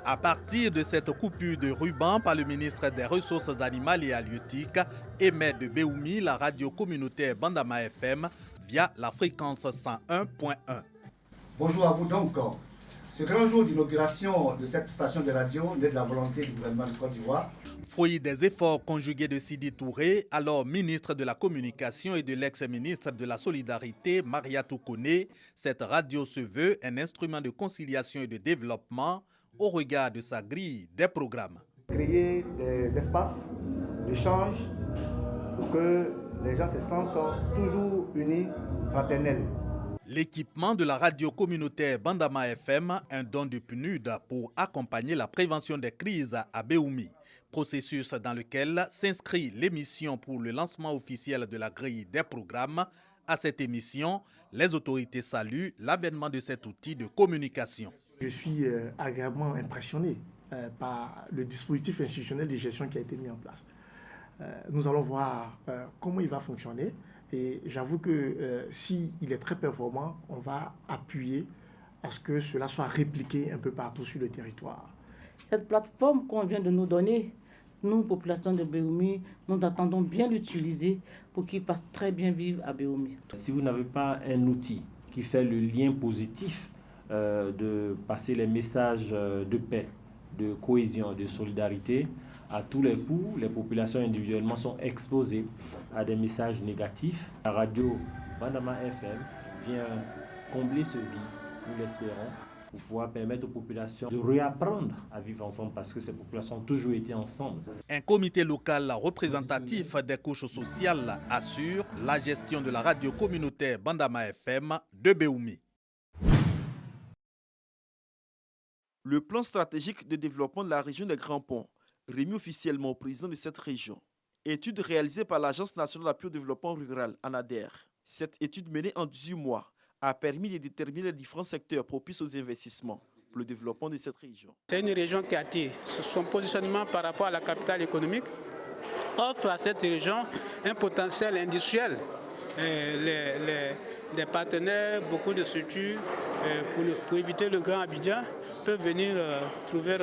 À partir de cette coupure de ruban par le ministre des Ressources animales et halieutiques, émet de Béoumi la radio communautaire Bandama FM via la fréquence 101.1. Bonjour à vous donc. Ce grand jour d'inauguration de cette station de radio naît de la volonté du gouvernement de Côte d'Ivoire. Fruit des efforts conjugués de Sidi Touré, alors ministre de la Communication, et de l'ex-ministre de la Solidarité, Mariatou Kone, cette radio se veut un instrument de conciliation et de développement au regard de sa grille des programmes. Créer des espaces d'échange pour que les gens se sentent toujours unis, fraternels. L'équipement de la radio communautaire Bandama FM, un don de PNUD pour accompagner la prévention des crises à Béoumi. Processus dans lequel s'inscrit l'émission pour le lancement officiel de la grille des programmes. À cette émission, les autorités saluent l'avènement de cet outil de communication. Je suis agréablement impressionné par le dispositif institutionnel de gestion qui a été mis en place. Nous allons voir comment il va fonctionner. Et j'avoue que s'il est très performant, on va appuyer à ce que cela soit répliqué un peu partout sur le territoire. Cette plateforme qu'on vient de nous donner, nous, population de Béoumi, nous attendons bien l'utiliser pour qu'il fasse très bien vivre à Béoumi. Si vous n'avez pas un outil qui fait le lien positif de passer les messages de paix, de cohésion, de solidarité, à tous les coups, les populations individuellement sont exposées à des messages négatifs. La radio Bandama FM vient combler ce vide, nous l'espérons, pour pouvoir permettre aux populations de réapprendre à vivre ensemble parce que ces populations ont toujours été ensemble. Un comité local représentatif des couches sociales assure la gestion de la radio communautaire Bandama FM de Béoumi. Le plan stratégique de développement de la région des Grands Ponts, remis officiellement au président de cette région. Étude réalisée par l'Agence nationale d'appui au développement rural, ANADER. Cette étude menée en 18 mois a permis de déterminer les différents secteurs propices aux investissements pour le développement de cette région. C'est une région qui attire. Son positionnement par rapport à la capitale économique offre à cette région un potentiel industriel. Des partenaires, beaucoup de structures, pour éviter le Grand Abidjan, peuvent venir trouver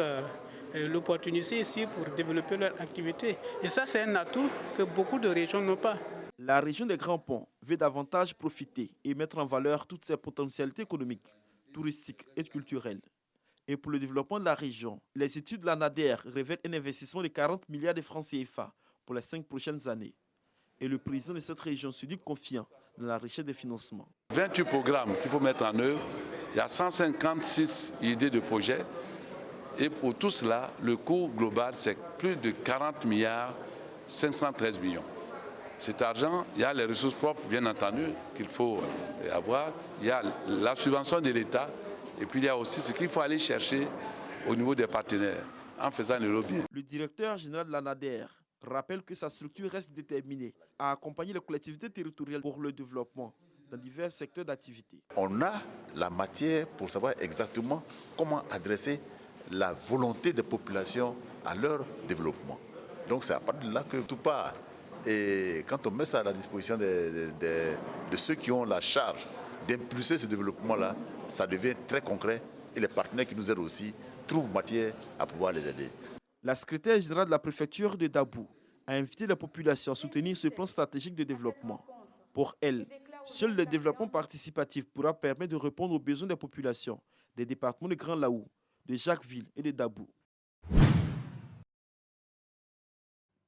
l'opportunité ici pour développer leur activité. Et ça, c'est un atout que beaucoup de régions n'ont pas. La région des Grands Ponts veut davantage profiter et mettre en valeur toutes ses potentialités économiques, touristiques et culturelles. Et pour le développement de la région, les études de l'ANADER révèlent un investissement de 40 milliards de francs CFA pour les 5 prochaines années. Et le président de cette région se dit confiant dans la recherche des financements. 28 programmes qu'il faut mettre en œuvre, il y a 156 idées de projets. Et pour tout cela, le coût global, c'est plus de 40 milliards 513 millions. Cet argent, il y a les ressources propres, bien entendu, qu'il faut avoir. Il y a la subvention de l'État. Et puis il y a aussi ce qu'il faut aller chercher au niveau des partenaires, en faisant le lobbying. Le directeur général de l'ANADER rappelle que sa structure reste déterminée à accompagner les collectivités territoriales pour le développement dans divers secteurs d'activité. On a la matière pour savoir exactement comment adresser la volonté des populations à leur développement. Donc c'est à partir de là que tout part. Et quand on met ça à la disposition de ceux qui ont la charge d'impulser ce développement-là, ça devient très concret et les partenaires qui nous aident aussi trouvent matière à pouvoir les aider. La secrétaire générale de la préfecture de Dabou a invité la population à soutenir ce plan stratégique de développement. Pour elle, seul le développement participatif pourra permettre de répondre aux besoins des populations des départements de Grand Laou, de Jacquesville et de Dabou.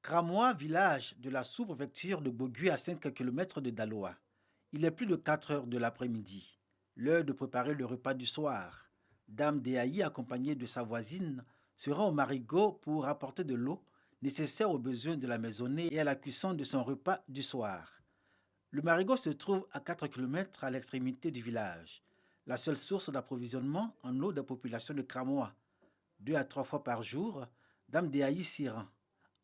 Kramois, village de la sous-préfecture de Bogué à 5 km de Daloa. Il est plus de 4 heures de l'après-midi. L'heure de préparer le repas du soir. Dame Déhaï, accompagnée de sa voisine, se rend au marigot pour apporter de l'eau nécessaire aux besoins de la maisonnée et à la cuisson de son repas du soir. Le marigot se trouve à 4 km à l'extrémité du village. La seule source d'approvisionnement en eau des populations de Kramois. 2 à 3 fois par jour, Dame Déhaï s'y rend.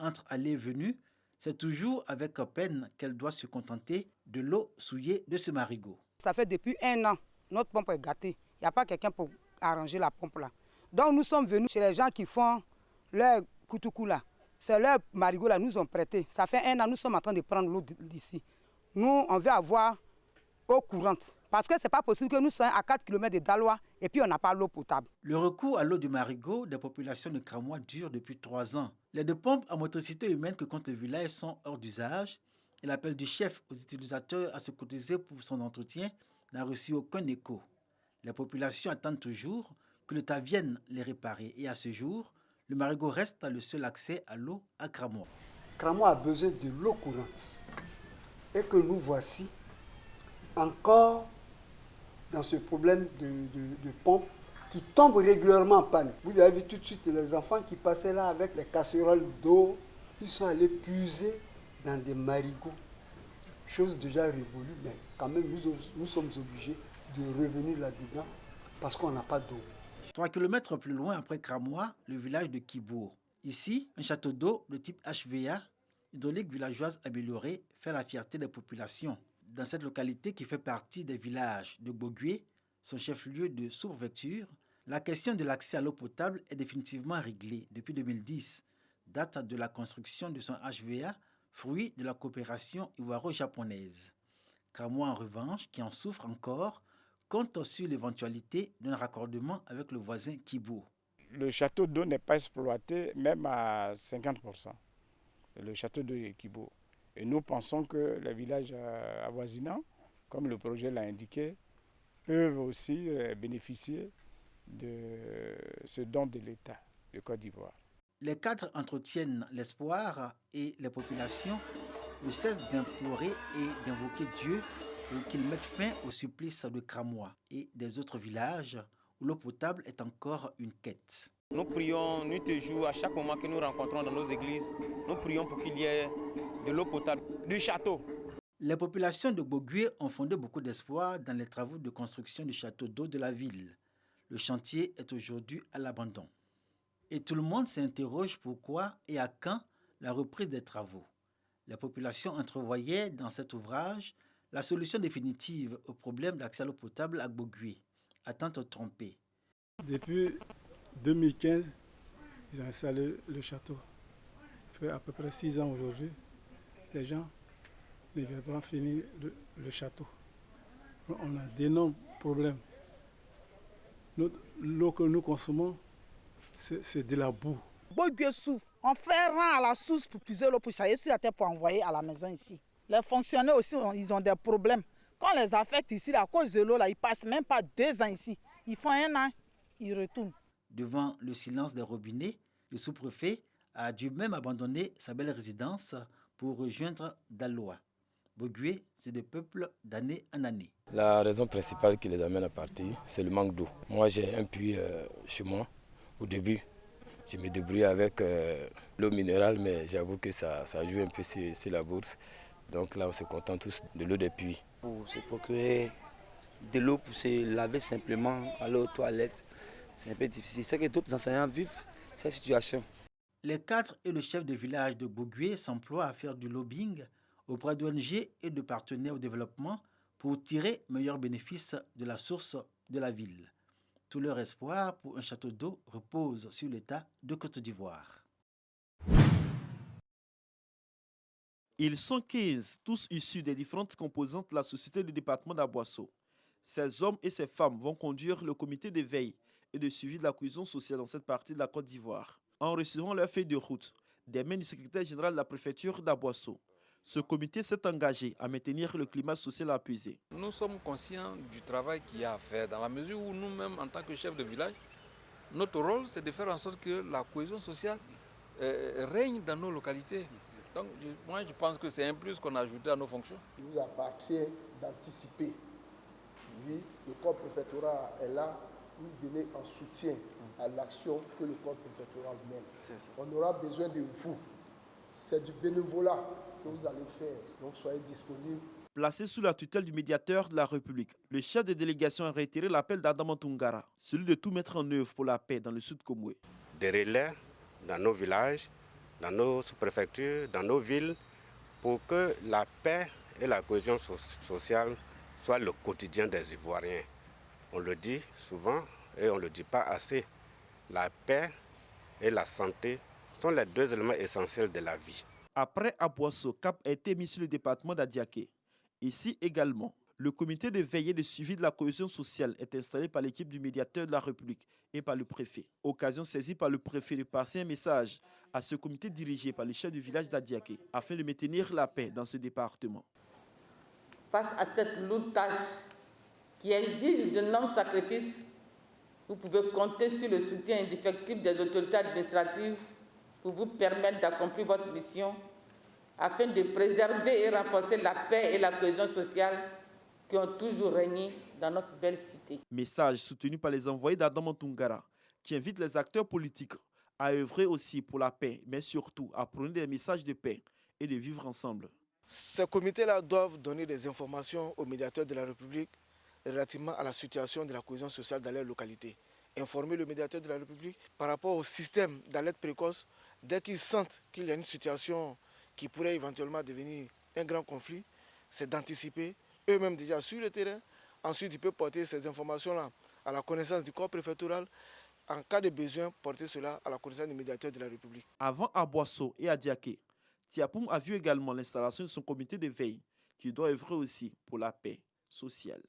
Entre aller et venue, c'est toujours avec peine qu'elle doit se contenter de l'eau souillée de ce marigot. Ça fait depuis 1 an, notre pompe est gâtée. Il n'y a pas quelqu'un pour arranger la pompe là. Donc nous sommes venus chez les gens qui font leur koutoukou là. C'est leur marigot là, nous ont prêté. Ça fait 1 an, nous sommes en train de prendre l'eau d'ici. Nous, on veut avoir eau courante. Parce que ce n'est pas possible que nous soyons à 4 km de Daloa et puis on n'a pas l'eau potable. Le recours à l'eau du marigot des populations de Kramouah dure depuis 3 ans. Les 2 pompes à motricité humaine que compte le village sont hors d'usage et l'appel du chef aux utilisateurs à se cotiser pour son entretien n'a reçu aucun écho. Les populations attendent toujours que l'État vienne les réparer et à ce jour, le marigot reste le seul accès à l'eau à Kramouah. Kramouah a besoin de l'eau courante et que nous voici encore dans ce problème de pompe qui tombe régulièrement en panne. Vous avez vu tout de suite les enfants qui passaient là avec les casseroles d'eau, qui sont allés puiser dans des marigots. Chose déjà révolue, mais quand même nous sommes obligés de revenir là-dedans parce qu'on n'a pas d'eau. 3 km plus loin après Kramouah, le village de Kibour. Ici, un château d'eau de type HVA, hydraulique villageoise améliorée, fait la fierté des populations. Dans cette localité qui fait partie des villages de Bogué, son chef-lieu de sous-préfecture, la question de l'accès à l'eau potable est définitivement réglée depuis 2010, date de la construction de son HVA, fruit de la coopération ivoiro-japonaise. Kramouah, en revanche, qui en souffre encore, compte sur l'éventualité d'un raccordement avec le voisin Kibour. Le château d'eau n'est pas exploité même à 50%, le château d'eau de Kibour. Et nous pensons que les villages avoisinants, comme le projet l'a indiqué, peuvent aussi bénéficier de ce don de l'État de Côte d'Ivoire. Les cadres entretiennent l'espoir et les populations ne cessent d'implorer et d'invoquer Dieu pour qu'il mette fin au supplice de Kramouah et des autres villages où l'eau potable est encore une quête. Nous prions nuit et jour, à chaque moment que nous rencontrons dans nos églises, nous prions pour qu'il y ait de l'eau potable du château. Les populations de Bogué ont fondé beaucoup d'espoir dans les travaux de construction du château d'eau de la ville. Le chantier est aujourd'hui à l'abandon. Et tout le monde s'interroge pourquoi et à quand la reprise des travaux. La population entrevoyait dans cet ouvrage la solution définitive au problème d'accès à l'eau potable à Bogué. Attente trompée. Depuis 2015, ils ont installé le château. Ça fait à peu près 6 ans aujourd'hui. Les gens ne veulent pas finir le château. On a d'énormes problèmes. L'eau que nous consommons, c'est de la boue. Bogué souffre. On fait rang à la source pour puiser l'eau pour chailler sur la terre pour envoyer à la maison ici. Les fonctionnaires aussi, ils ont des problèmes. Quand on les affecte ici, à cause de l'eau, ils passent même pas 2 ans ici. Ils font 1 an, ils retournent. Devant le silence des robinets, le sous-préfet a dû même abandonner sa belle résidence pour rejoindre Daloa. Bogué, c'est des peuples d'année en année. La raison principale qui les amène à partir, c'est le manque d'eau. Moi, j'ai un puits chez moi. Au début, je me débrouillais avec l'eau minérale, mais j'avoue que ça joue un peu sur la bourse. Donc là, on se contente tous de l'eau des puits. Pour se procurer de l'eau pour se laver simplement, aller aux toilettes, c'est un peu difficile. C'est que d'autres enseignants vivent cette situation. Les cadres et le chef de village de Bogué s'emploient à faire du lobbying auprès d'ONG et de partenaires au développement pour tirer meilleur bénéfice de la source de la ville. Tout leur espoir pour un château d'eau repose sur l'État de Côte d'Ivoire. Ils sont 15, tous issus des différentes composantes de la société du département d'Aboasso. Ces hommes et ces femmes vont conduire le comité de veille et de suivi de la cohésion sociale dans cette partie de la Côte d'Ivoire. En recevant leur feuille de route des mains du secrétaire général de la préfecture d'Aboasso, ce comité s'est engagé à maintenir le climat social apaisé. Nous sommes conscients du travail qu'il y a à faire dans la mesure où nous-mêmes, en tant que chefs de village, notre rôle, c'est de faire en sorte que la cohésion sociale règne dans nos localités. Donc, moi, je pense que c'est un plus qu'on a ajouté à nos fonctions. Il nous appartient d'anticiper. Oui, le corps préfectoral est là. Vous venez en soutien à l'action que le corps préfectoral mène. On aura besoin de vous. C'est du bénévolat que vous allez faire. Donc, soyez disponibles. Placé sous la tutelle du médiateur de la République, le chef de délégation a réitéré l'appel d'Adama Tungara, celui de tout mettre en œuvre pour la paix dans le sud Komoué. Des relais dans nos villages, dans nos sous-préfectures, dans nos villes, pour que la paix et la cohésion sociale soient le quotidien des Ivoiriens. On le dit souvent et on ne le dit pas assez. La paix et la santé sont les 2 éléments essentiels de la vie. Après Aboasso, cap a été mis sur le département d'Adiaké. Ici également, Le comité de veille et de suivi de la cohésion sociale est installé par l'équipe du médiateur de la République et par le préfet. Occasion saisie par le préfet de passer un message à ce comité dirigé par le chef du village d'Adiaké afin de maintenir la paix dans ce département. Face à cette lourde tâche qui exige de nombreux sacrifices, vous pouvez compter sur le soutien indéfectible des autorités administratives pour vous permettre d'accomplir votre mission afin de préserver et renforcer la paix et la cohésion sociale qui ont toujours régné dans notre belle cité. Message soutenu par les envoyés d'Adama Tungara qui invitent les acteurs politiques à œuvrer aussi pour la paix, mais surtout à prôner des messages de paix et de vivre ensemble. Ces comités-là doivent donner des informations aux médiateurs de la République relativement à la situation de la cohésion sociale dans leur localité. Informer le médiateur de la République par rapport au système d'alerte précoce dès qu'ils sentent qu'il y a une situation qui pourrait éventuellement devenir un grand conflit, c'est d'anticiper eux-mêmes déjà sur le terrain. Ensuite, ils peuvent porter ces informations-là à la connaissance du corps préfectoral. En cas de besoin, porter cela à la connaissance du médiateur de la République. Avant à Boisseau et à Diaké, Tiapoum a vu également l'installation de son comité de veille qui doit œuvrer aussi pour la paix sociale.